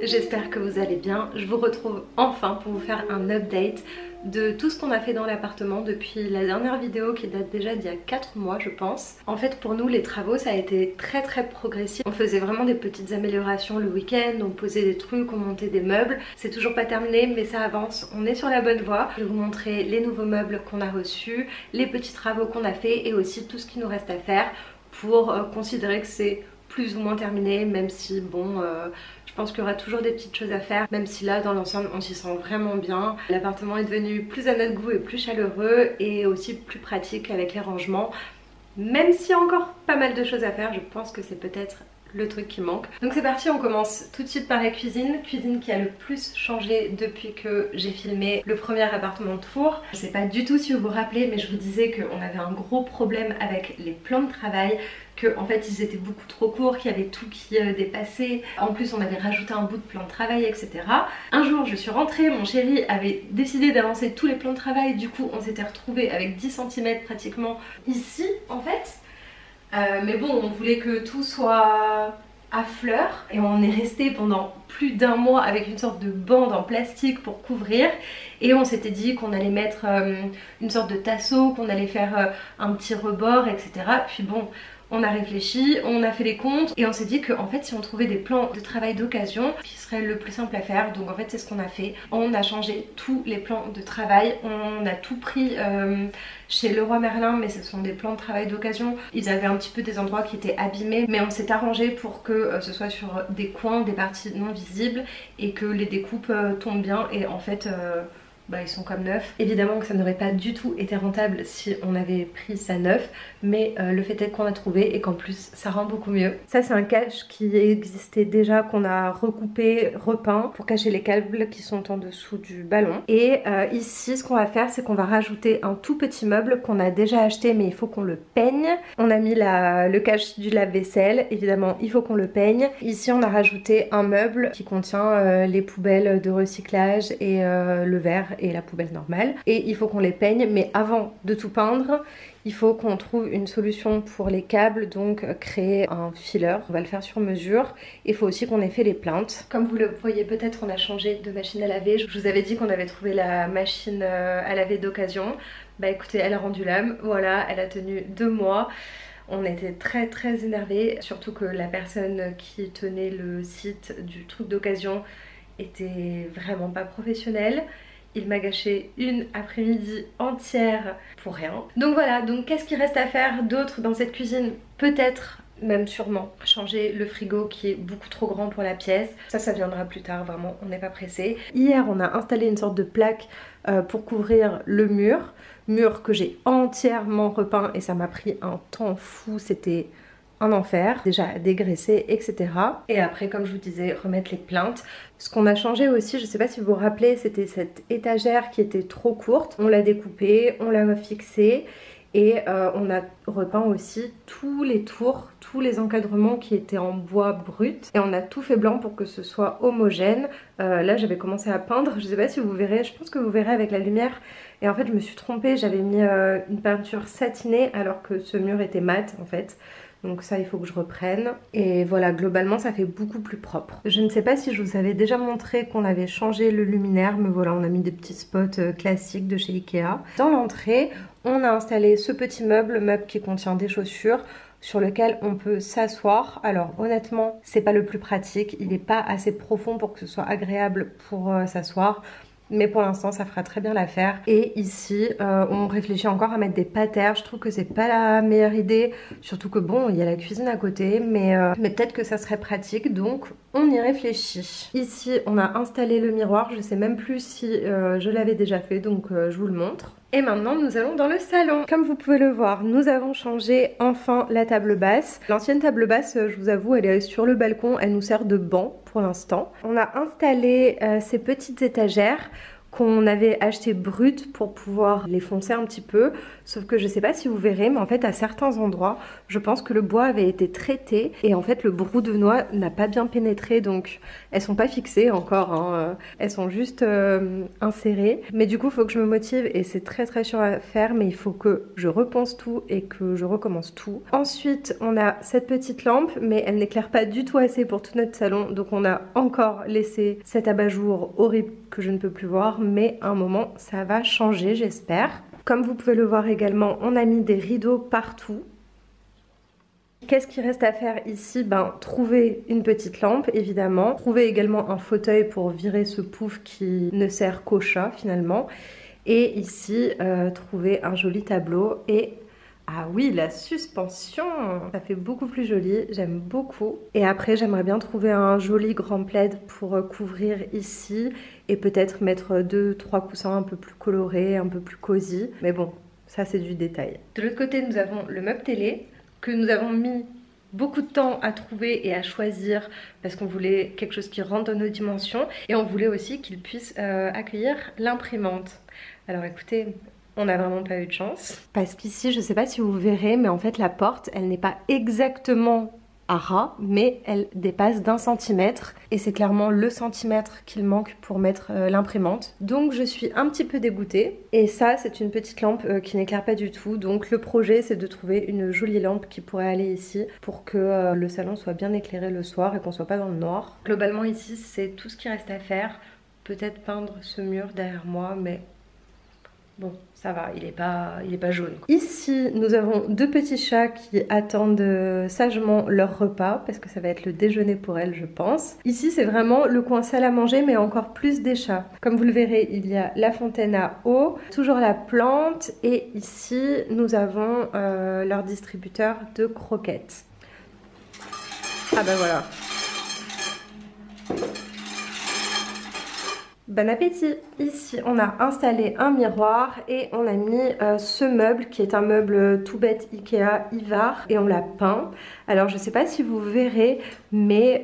J'espère que vous allez bien. Je vous retrouve enfin pour vous faire un update de tout ce qu'on a fait dans l'appartement depuis la dernière vidéo qui date déjà d'il y a 4 mois je pense. En fait pour nous les travaux ça a été très progressif. On faisait vraiment des petites améliorations le week-end, on posait des trucs, on montait des meubles. C'est toujours pas terminé mais ça avance, on est sur la bonne voie. Je vais vous montrer les nouveaux meubles qu'on a reçus, les petits travaux qu'on a fait et aussi tout ce qui nous reste à faire pour considérer que c'est plus ou moins terminé, même si bon je pense qu'il y aura toujours des petites choses à faire, même si là dans l'ensemble on s'y sent vraiment bien. L'appartement est devenu plus à notre goût et plus chaleureux et aussi plus pratique avec les rangements, même s'il y a encore pas mal de choses à faire. Je pense que c'est peut-être le truc qui manque. Donc c'est parti, on commence tout de suite par la cuisine qui a le plus changé depuis que j'ai filmé le premier appartement de Tours. Je sais pas du tout si vous vous rappelez mais je vous disais qu'on avait un gros problème avec les plans de travail, que en fait ils étaient beaucoup trop courts, qu'il y avait tout qui dépassait. En plus on avait rajouté un bout de plan de travail etc. Un jour je suis rentrée, mon chéri avait décidé d'avancer tous les plans de travail, du coup on s'était retrouvé avec 10 cm pratiquement ici en fait. Mais bon, on voulait que tout soit à fleur et on est resté pendant plus d'1 mois avec une sorte de bande en plastique pour couvrir et on s'était dit qu'on allait mettre une sorte de tasseau, qu'on allait faire un petit rebord etc. Puis bon, on a réfléchi, on a fait les comptes et on s'est dit qu'en fait si on trouvait des plans de travail d'occasion qui serait le plus simple à faire, donc en fait c'est ce qu'on a fait. On a changé tous les plans de travail, on a tout pris chez Leroy Merlin mais ce sont des plans de travail d'occasion. Ils avaient un petit peu des endroits qui étaient abîmés mais on s'est arrangé pour que ce soit sur des coins, des parties non visibles et que les découpes tombent bien et en fait ils sont comme neufs. Évidemment que ça n'aurait pas du tout été rentable si on avait pris ça neuf, mais le fait est qu'on l'a trouvé et qu'en plus ça rend beaucoup mieux. Ça c'est un cache qui existait déjà, qu'on a recoupé, repeint pour cacher les câbles qui sont en dessous du ballon. Et ici ce qu'on va faire c'est qu'on va rajouter un tout petit meuble qu'on a déjà acheté mais il faut qu'on le peigne. On a mis le cache du lave-vaisselle, évidemment il faut qu'on le peigne. Ici on a rajouté un meuble qui contient les poubelles de recyclage et le verre et la poubelle normale et il faut qu'on les peigne, mais avant de tout peindre il faut qu'on trouve une solution pour les câbles, donc créer un filler. On va le faire sur mesure. Il faut aussi qu'on ait fait les plaintes. Comme vous le voyez peut-être on a changé de machine à laver. Je vous avais dit qu'on avait trouvé la machine à laver d'occasion. Bah écoutez, elle a rendu l'âme, voilà, elle a tenu 2 mois. On était très énervés, surtout que la personne qui tenait le site du truc d'occasion était vraiment pas professionnelle. Il m'a gâché une après-midi entière pour rien. Donc voilà, donc qu'est-ce qu'il reste à faire d'autre dans cette cuisine? Peut-être, même sûrement, changer le frigo qui est beaucoup trop grand pour la pièce. Ça viendra plus tard, vraiment, on n'est pas pressé. Hier, on a installé une sorte de plaque pour couvrir le mur que j'ai entièrement repeint et ça m'a pris un temps fou, c'était un enfer, déjà dégraisser etc. Et après comme je vous disais remettre les plaintes. Ce qu'on a changé aussi, je sais pas si vous vous rappelez, c'était cette étagère qui était trop courte. On l'a découpée, on l'a fixée et on a repeint aussi tous les tours, tous les encadrements qui étaient en bois brut et on a tout fait blanc pour que ce soit homogène. Là j'avais commencé à peindre, je sais pas si vous verrez, je pense que vous verrez avec la lumière. Et en fait je me suis trompée, j'avais mis une peinture satinée alors que ce mur était mat en fait. Donc ça il faut que je reprenne. Et voilà, globalement ça fait beaucoup plus propre. Je ne sais pas si je vous avais déjà montré qu'on avait changé le luminaire, mais voilà, on a mis des petits spots classiques de chez Ikea. Dans l'entrée, on a installé ce petit meuble qui contient des chaussures sur lequel on peut s'asseoir. Alors honnêtement c'est pas le plus pratique, il n'est pas assez profond pour que ce soit agréable pour s'asseoir. Mais pour l'instant ça fera très bien l'affaire. Et ici on réfléchit encore à mettre des patères. Je trouve que c'est pas la meilleure idée, surtout que bon il y a la cuisine à côté, mais peut-être que ça serait pratique, donc on y réfléchit. Ici on a installé le miroir, je sais même plus si je l'avais déjà fait, donc je vous le montre. Et maintenant nous allons dans le salon. Comme vous pouvez le voir, nous avons changé enfin la table basse. L'ancienne table basse, je vous avoue, elle est sur le balcon, elle nous sert de banc pour l'instant. On a installé ces petites étagères qu'on avait acheté brut pour pouvoir les foncer un petit peu, sauf que je sais pas si vous verrez, mais en fait à certains endroits je pense que le bois avait été traité et en fait le brou de noix n'a pas bien pénétré, donc elles sont pas fixées encore, hein. Elles sont juste insérées, mais du coup il faut que je me motive et c'est très chiant à faire, mais il faut que je repense tout et que je recommence tout. Ensuite on a cette petite lampe, mais elle n'éclaire pas du tout assez pour tout notre salon, donc on a encore laissé cet abat-jour horrible que je ne peux plus voir, mais à un moment ça va changer, j'espère. Comme vous pouvez le voir également, on a mis des rideaux partout. Qu'est-ce qui reste à faire ici? Ben, trouver une petite lampe évidemment, trouver également un fauteuil pour virer ce pouf qui ne sert qu'au chat finalement, et ici trouver un joli tableau. Et ah oui, la suspension, ça fait beaucoup plus joli, j'aime beaucoup. Et après j'aimerais bien trouver un joli grand plaid pour couvrir ici et peut-être mettre 2-3 coussins un peu plus colorés, un peu plus cosy. Mais bon, ça c'est du détail. De l'autre côté nous avons le meuble télé que nous avons mis beaucoup de temps à trouver et à choisir parce qu'on voulait quelque chose qui rentre dans nos dimensions et on voulait aussi qu'il puisse accueillir l'imprimante. Alors écoutez, on n'a vraiment pas eu de chance. Parce qu'ici, je sais pas si vous verrez, mais en fait la porte, elle n'est pas exactement à ras, mais elle dépasse d'1 centimètre. Et c'est clairement le centimètre qu'il manque pour mettre l'imprimante. Donc je suis un petit peu dégoûtée. Et ça, c'est une petite lampe qui n'éclaire pas du tout. Donc le projet, c'est de trouver une jolie lampe qui pourrait aller ici pour que le salon soit bien éclairé le soir et qu'on soit pas dans le noir. Globalement ici, c'est tout ce qui reste à faire. Peut-être peindre ce mur derrière moi, mais bon, ça va, il est pas jaune. Ici, nous avons 2 petits chats qui attendent sagement leur repas parce que ça va être le déjeuner pour elles, je pense. Ici, c'est vraiment le coin salle à manger, mais encore plus des chats. Comme vous le verrez, il y a la fontaine à eau, toujours la plante, et ici, nous avons leur distributeur de croquettes. Ah bah voilà. Bon appétit! Ici on a installé un miroir et on a mis ce meuble qui est un meuble tout bête Ikea Ivar et on l'a peint. Alors je sais pas si vous verrez, mais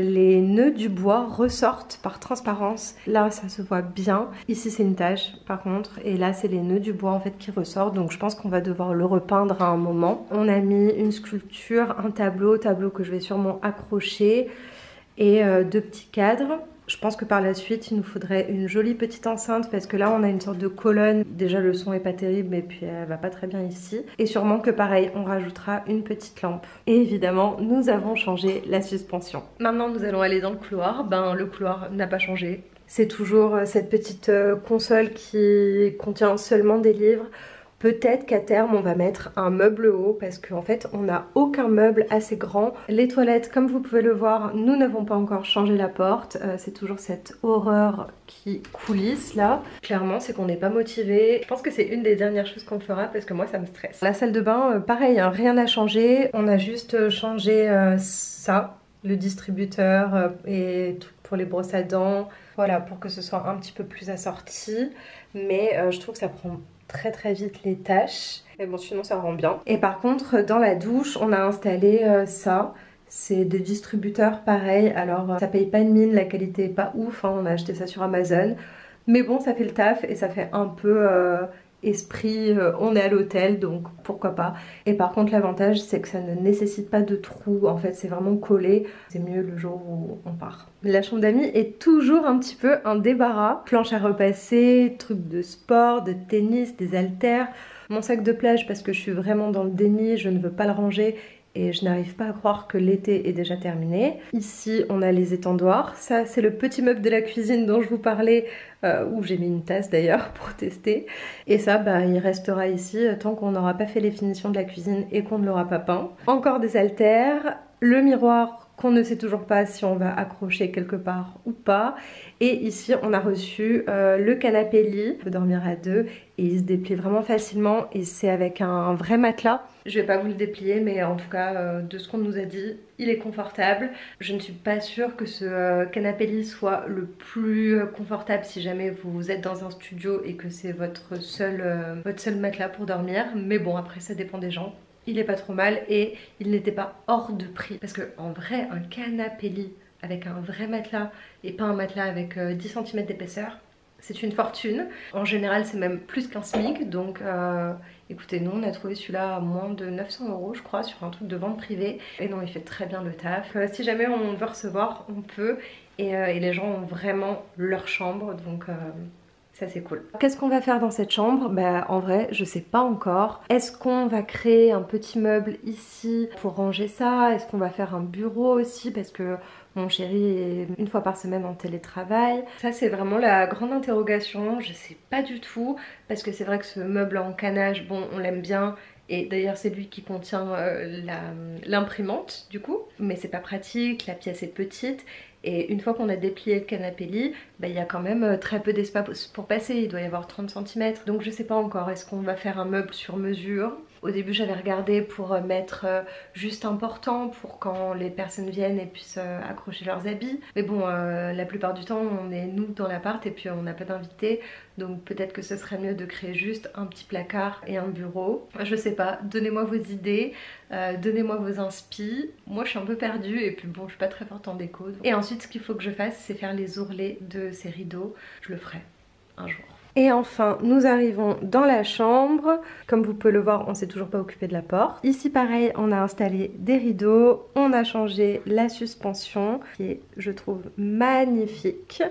les nœuds du bois ressortent par transparence. Là ça se voit bien. Ici c'est une tache par contre, et là c'est les nœuds du bois en fait qui ressortent, donc je pense qu'on va devoir le repeindre à un moment. On a mis une sculpture, un tableau que je vais sûrement accrocher, et 2 petits cadres. Je pense que par la suite il nous faudrait une jolie petite enceinte parce que là on a une sorte de colonne. Déjà le son est pas terrible et puis elle va pas très bien ici. Et sûrement que pareil on rajoutera une petite lampe. Et évidemment nous avons changé la suspension. Maintenant nous allons aller dans le couloir. Ben le couloir n'a pas changé. C'est toujours cette petite console qui contient seulement des livres. Peut-être qu'à terme on va mettre un meuble haut parce qu'en fait on n'a aucun meuble assez grand. Les toilettes, comme vous pouvez le voir, nous n'avons pas encore changé la porte. C'est toujours cette horreur qui coulisse là. Clairement c'est qu'on n'est pas motivé. Je pense que c'est une des dernières choses qu'on fera parce que moi ça me stresse. La salle de bain, pareil, hein, rien n'a changé. On a juste changé ça, le distributeur et tout pour les brosses à dents. Voilà, pour que ce soit un petit peu plus assorti. Mais je trouve que ça prend très vite les tâches, mais bon sinon ça rend bien. Et par contre dans la douche on a installé ça, c'est des distributeurs pareil. Alors ça paye pas de mine, la qualité est pas ouf, hein. On a acheté ça sur Amazon, mais bon ça fait le taf et ça fait un peu esprit on est à l'hôtel, donc pourquoi pas. Et par contre l'avantage c'est que ça ne nécessite pas de trou, en fait c'est vraiment collé, c'est mieux le jour où on part. La chambre d'amis est toujours un petit peu un débarras. Planche à repasser, trucs de sport, de tennis, des haltères. Mon sac de plage parce que je suis vraiment dans le déni, je ne veux pas le ranger et je n'arrive pas à croire que l'été est déjà terminé. Ici on a les étendoirs, ça c'est le petit meuble de la cuisine dont je vous parlais, où j'ai mis une tasse d'ailleurs pour tester. Et ça bah, il restera ici tant qu'on n'aura pas fait les finitions de la cuisine et qu'on ne l'aura pas peint. Encore des haltères, le miroir qu'on ne sait toujours pas si on va accrocher quelque part ou pas. Et ici on a reçu le canapé lit, on peut dormir à 2 et il se déplie vraiment facilement et c'est avec un vrai matelas. Je vais pas vous le déplier mais en tout cas de ce qu'on nous a dit, il est confortable. Je ne suis pas sûre que ce canapé lit soit le plus confortable si jamais vous êtes dans un studio et que c'est votre seul matelas pour dormir, mais bon après ça dépend des gens. Il est pas trop mal et il n'était pas hors de prix parce que en vrai un canapé lit avec un vrai matelas et pas un matelas avec 10 cm d'épaisseur, c'est une fortune. En général c'est même plus qu'un SMIC, donc écoutez, nous on a trouvé celui-là à moins de 900 € je crois sur un truc de vente privée. Et non, il fait très bien le taf. Si jamais on veut recevoir, on peut. Et les gens ont vraiment leur chambre, donc ça c'est cool. Qu'est-ce qu'on va faire dans cette chambre? Bah en vrai je sais pas encore. Est-ce qu'on va créer un petit meuble ici pour ranger ça? Est-ce qu'on va faire un bureau aussi parce que mon chéri est une fois par semaine en télétravail? Ça c'est vraiment la grande interrogation, je sais pas du tout. Parce que c'est vrai que ce meuble en canage, bon on l'aime bien. Et d'ailleurs c'est lui qui contient l'imprimante du coup. Mais c'est pas pratique, la pièce est petite. Et une fois qu'on a déplié le canapé lit, bah, il y a quand même très peu d'espace pour passer, il doit y avoir 30 cm. Donc je sais pas encore, est-ce qu'on va faire un meuble sur mesure? Au début j'avais regardé pour mettre juste important pour quand les personnes viennent et puissent accrocher leurs habits. Mais bon, la plupart du temps on est nous dans l'appart et puis on n'a pas d'invités. Donc peut-être que ce serait mieux de créer juste un petit placard et un bureau. Je sais pas, donnez-moi vos idées, donnez-moi vos inspi. Moi je suis un peu perdue et puis bon je suis pas très forte en déco. Et ensuite ce qu'il faut que je fasse c'est faire les ourlets de ces rideaux. Je le ferai un jour. Et enfin, nous arrivons dans la chambre. Comme vous pouvez le voir, on s'est toujours pas occupé de la porte. Ici pareil, on a installé des rideaux, on a changé la suspension qui est, je trouve, magnifique.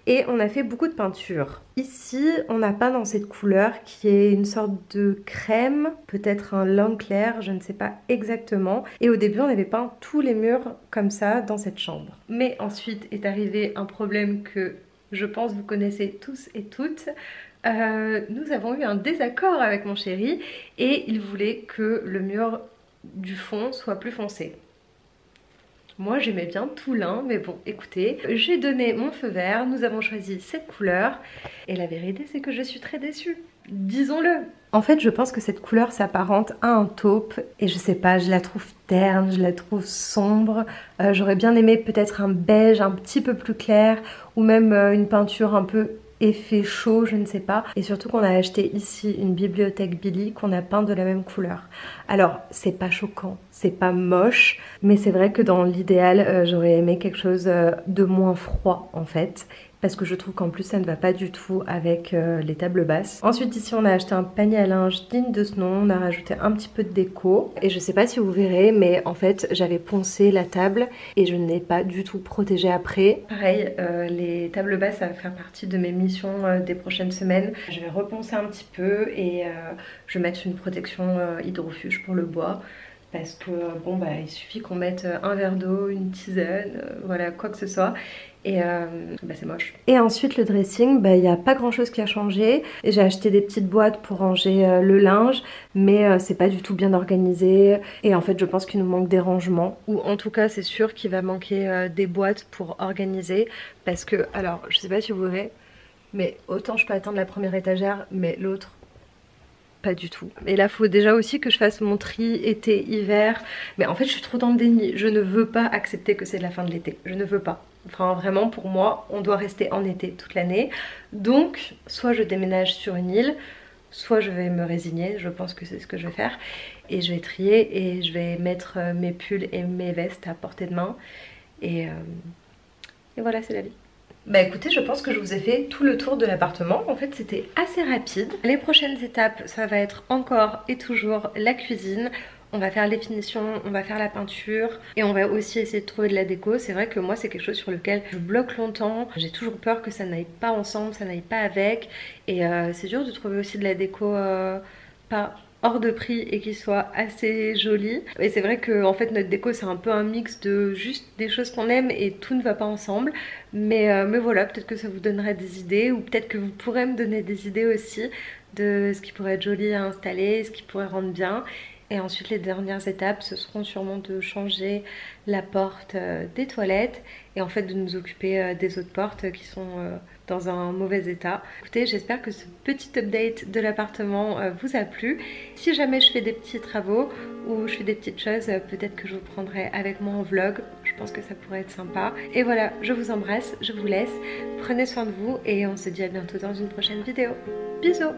Et on a fait beaucoup de peinture. Ici, on n'a pas dans cette couleur qui est une sorte de crème, peut-être un lin clair, je ne sais pas exactement. Et au début, on avait peint tous les murs comme ça dans cette chambre. Mais ensuite est arrivé un problème que je pense vous connaissez tous et toutes. Nous avons eu un désaccord avec mon chéri et il voulait que le mur du fond soit plus foncé. Moi j'aimais bien tout lin, mais bon écoutez, j'ai donné mon feu vert, nous avons choisi cette couleur et la vérité c'est que je suis très déçue, disons-le. En fait je pense que cette couleur s'apparente à un taupe et je sais pas, je la trouve terne, je la trouve sombre. J'aurais bien aimé peut-être un beige un petit peu plus clair ou même une peinture un peu effet chaud, je ne sais pas. Et surtout qu'on a acheté ici une bibliothèque Billy qu'on a peint de la même couleur. Alors c'est pas choquant, c'est pas moche, mais c'est vrai que dans l'idéal j'aurais aimé quelque chose de moins froid en fait. Parce que je trouve qu'en plus ça ne va pas du tout avec les tables basses. Ensuite ici on a acheté un panier à linge digne de ce nom, on a rajouté un petit peu de déco. Et je sais pas si vous verrez mais en fait j'avais poncé la table et je ne l'ai pas du tout protégée après. Pareil, les tables basses ça va faire partie de mes missions des prochaines semaines. Je vais reponcer un petit peu et je vais mettre une protection hydrofuge pour le bois. Parce que bon bah il suffit qu'on mette un verre d'eau, une tisane, voilà quoi que ce soit. Et bah c'est moche. Et ensuite le dressing, bah il n'y a pas grand chose qui a changé. J'ai acheté des petites boîtes pour ranger le linge, mais c'est pas du tout bien organisé. Et en fait je pense qu'il nous manque des rangements. Ou en tout cas c'est sûr qu'il va manquer des boîtes pour organiser. Parce que, alors je sais pas si vous verrez, mais autant je peux atteindre la première étagère, mais l'autre pas du tout. Et là faut déjà aussi que je fasse mon tri été-hiver. Mais en fait je suis trop dans le déni. Je ne veux pas accepter que c'est la fin de l'été. Je ne veux pas. Enfin vraiment pour moi on doit rester en été toute l'année. Donc soit je déménage sur une île, soit je vais me résigner. Je pense que c'est ce que je vais faire. Et je vais trier et je vais mettre mes pulls et mes vestes à portée de main. Et voilà c'est la vie. Bah écoutez, je pense que je vous ai fait tout le tour de l'appartement. En fait c'était assez rapide. Les prochaines étapes ça va être encore et toujours la cuisine. On va faire les finitions, on va faire la peinture et on va aussi essayer de trouver de la déco. C'est vrai que moi c'est quelque chose sur lequel je bloque longtemps. J'ai toujours peur que ça n'aille pas ensemble, ça n'aille pas avec. Et c'est dur de trouver aussi de la déco pas hors de prix et qui soit assez jolie. Et c'est vrai que en fait notre déco c'est un peu un mix de juste des choses qu'on aime et tout ne va pas ensemble. Mais voilà, peut-être que ça vous donnerait des idées ou peut-être que vous pourrez me donner des idées aussi de ce qui pourrait être joli à installer, ce qui pourrait rendre bien. Et ensuite les dernières étapes ce seront sûrement de changer la porte des toilettes et en fait de nous occuper des autres portes qui sont dans un mauvais état. Écoutez, j'espère que ce petit update de l'appartement vous a plu. Si jamais je fais des petits travaux ou je fais des petites choses, peut-être que je vous prendrai avec moi en vlog. Je pense que ça pourrait être sympa. Et voilà, je vous embrasse, je vous laisse. Prenez soin de vous et on se dit à bientôt dans une prochaine vidéo. Bisous!